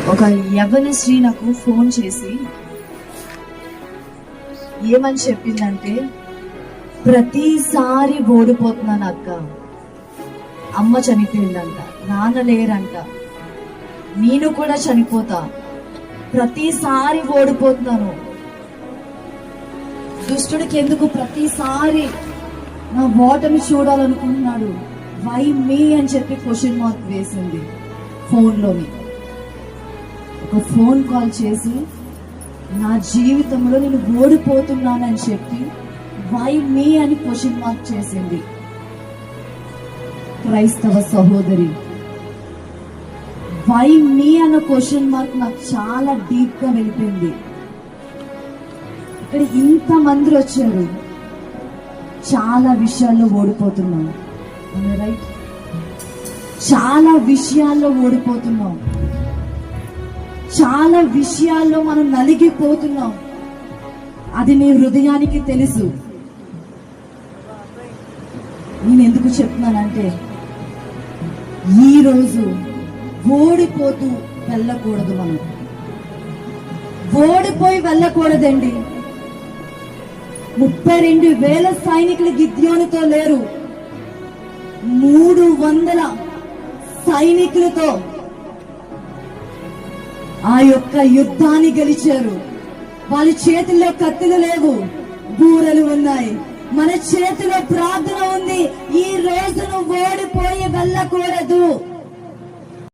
ఒక యవ్వన స్త్రీ నాకు ఫోన్ చేసి ఏమని చెప్పిందంటే, ప్రతిసారి ఓడిపోతున్నాను అక్క. అమ్మ చనిపోయిందంట, నాన్న లేరంట, నేను కూడా చనిపోతా, ప్రతిసారి ఓడిపోతున్నాను. దుష్టుడికి ఎందుకు ప్రతిసారి నా ఓటమి చూడాలనుకుంటున్నాడు? వై మీ అని చెప్పి క్వశ్చన్ మార్క్ వేసింది ఫోన్లోని. ఒక ఫోన్ కాల్ చేసి నా జీవితంలో నేను ఓడిపోతున్నానని చెప్పి వై మీ అని క్వశ్చన్ మార్క్ చేసింది. క్రైస్తవ సహోదరి, వై మీ అన్న క్వశ్చన్ మార్క్ నాకు చాలా డీప్ గా వెళ్ళిపోయింది. ఇక్కడ ఇంతమంది వచ్చారు, చాలా విషయాల్లో ఓడిపోతున్నాం, రైట్? చాలా విషయాల్లో ఓడిపోతున్నాం, చాలా విషయాల్లో మనం నలిగిపోతున్నాం. అది నీ హృదయానికి తెలుసు. నేను ఎందుకు చెప్తున్నానంటే, ఈరోజు ఓడిపోతూ వెళ్ళకూడదు. మనం ఓడిపోయి వెళ్ళకూడదండి. 32,000 సైనికులు గిద్యోనుతో లేరు, 300 సైనికులతో ఆ యొక్క యుద్ధాన్ని గెలిచారు. వాళ్ళ చేతుల్లో కత్తులు లేవు, బూరలు ఉన్నాయి. మన చేతిలో ప్రార్థన ఉంది. ఈ రోజును ఓడిపోయి వెళ్ళకూడదు.